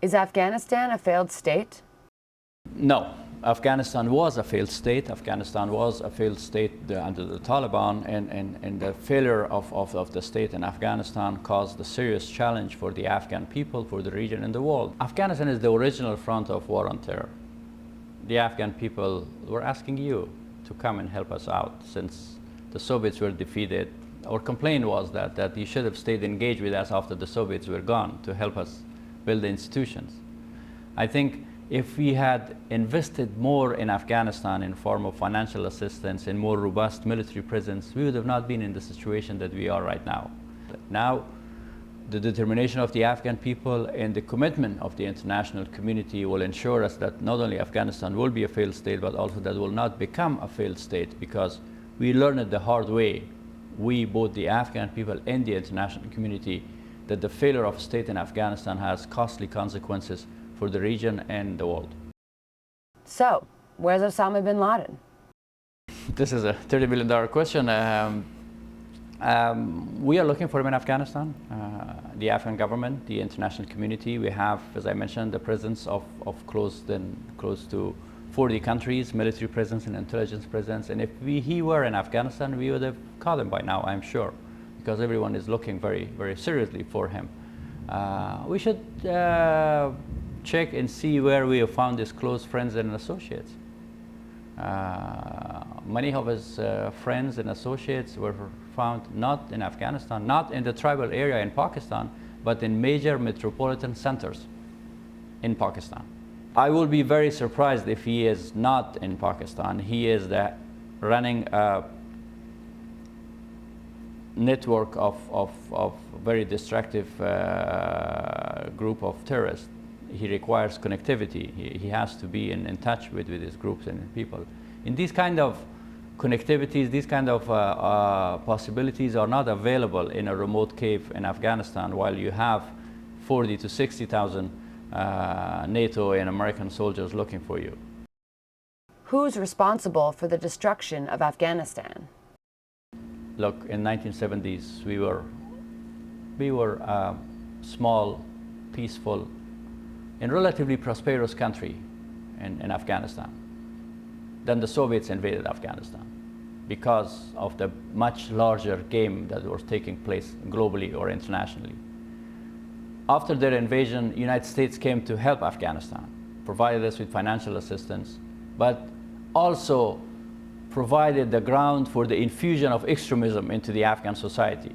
Is Afghanistan a failed state? No. Afghanistan was a failed state. Afghanistan was a failed state under the Taliban, and the failure of the state in Afghanistan caused a serious challenge for the Afghan people, for the region, and the world. Afghanistan is the original front of war on terror. The Afghan people were asking you to come and help us out since the Soviets were defeated. Our complaint was that you should have stayed engaged with us after the Soviets were gone to help us build the institutions. I think if we had invested more in Afghanistan in form of financial assistance and more robust military presence, we would have not been in the situation that we are right now. Now, the determination of the Afghan people and the commitment of the international community will ensure us that not only Afghanistan will be a failed state, but also that will not become a failed state, because we learned it the hard way. We, both the Afghan people and the international community, that the failure of a state in Afghanistan has costly consequences for the region and the world. So, where's Osama bin Laden? This is a $30 billion question. We are looking for him in Afghanistan. The Afghan government, the international community, we have, as I mentioned, the presence of close to 40 countries, military presence and intelligence presence. And if he were in Afghanistan, we would have caught him by now, I'm sure, because everyone is looking very, very seriously for him. We should check and see where we have found his close friends and associates. Many of his friends and associates were found not in Afghanistan, not in the tribal area in Pakistan, but in major metropolitan centers in Pakistan. I will be very surprised if he is not in Pakistan. He is running a network of very destructive group of terrorists. He requires connectivity. He has to be in touch with his groups and people. In these kind of connectivities, these kind of possibilities are not available in a remote cave in Afghanistan, while you have 40 to 60,000 NATO and American soldiers looking for you. Who's responsible for the destruction of Afghanistan? Look, in 1970s, we were a small, peaceful, and relatively prosperous country in Afghanistan. Then the Soviets invaded Afghanistan because of the much larger game that was taking place globally or internationally. After their invasion, the United States came to help Afghanistan, provided us with financial assistance, but also provided the ground for the infusion of extremism into the Afghan society.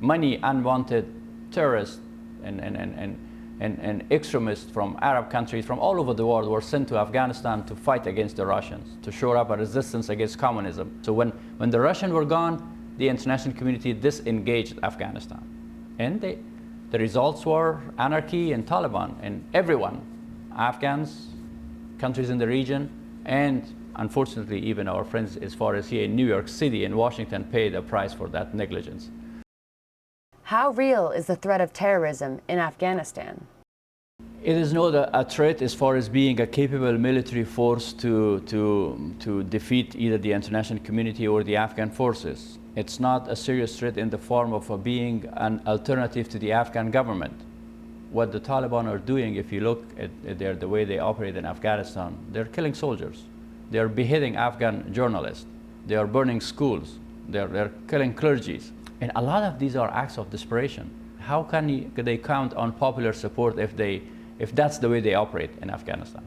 Many unwanted terrorists and extremists from Arab countries from all over the world were sent to Afghanistan to fight against the Russians, to shore up a resistance against communism. So when the Russians were gone, the international community disengaged Afghanistan. And the results were anarchy and Taliban, and everyone, Afghans, countries in the region, and unfortunately even our friends as far as here in New York City and Washington paid a price for that negligence. How real is the threat of terrorism in Afghanistan? It is not a threat as far as being a capable military force to defeat either the international community or the Afghan forces. It's not a serious threat in the form of being an alternative to the Afghan government. What the Taliban are doing, if you look at the way they operate in Afghanistan, they're killing soldiers. They're beheading Afghan journalists. They are burning schools. They're killing clergies. And a lot of these are acts of desperation. How can they count on popular support if that's the way they operate in Afghanistan?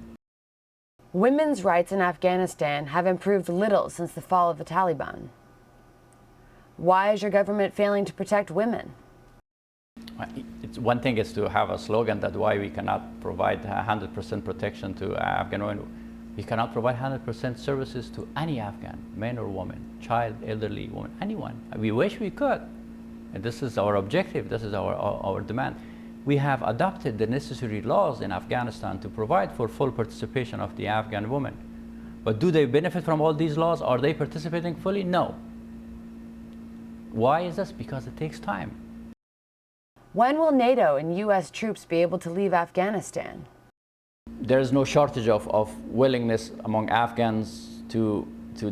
Women's rights in Afghanistan have improved little since the fall of the Taliban. Why is your government failing to protect women? One thing is to have a slogan that why we cannot provide 100% protection to Afghan women. We cannot provide 100% services to any Afghan, man or woman, child, elderly, woman, anyone. We wish we could. And this is our objective, this is our demand. We have adopted the necessary laws in Afghanistan to provide for full participation of the Afghan women. But do they benefit from all these laws? Are they participating fully? No. Why is this? Because it takes time. When will NATO and U.S. troops be able to leave Afghanistan? There is no shortage of willingness among Afghans to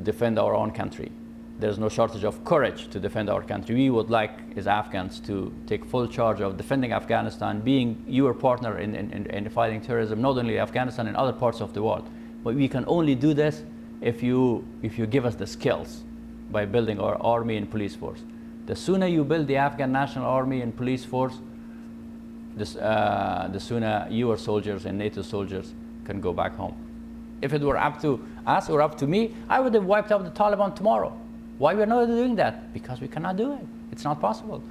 defend our own country. there's no shortage of courage to defend our country. We would like, as Afghans, to take full charge of defending Afghanistan, being your partner in fighting terrorism, not only Afghanistan, in other parts of the world. But we can only do this if you give us the skills by building our army and police force. The sooner you build the Afghan National Army and police force, the sooner your soldiers and NATO soldiers can go back home. If it were up to us or up to me, I would have wiped out the Taliban tomorrow. Why we're not doing that? Because we cannot do it. It's not possible.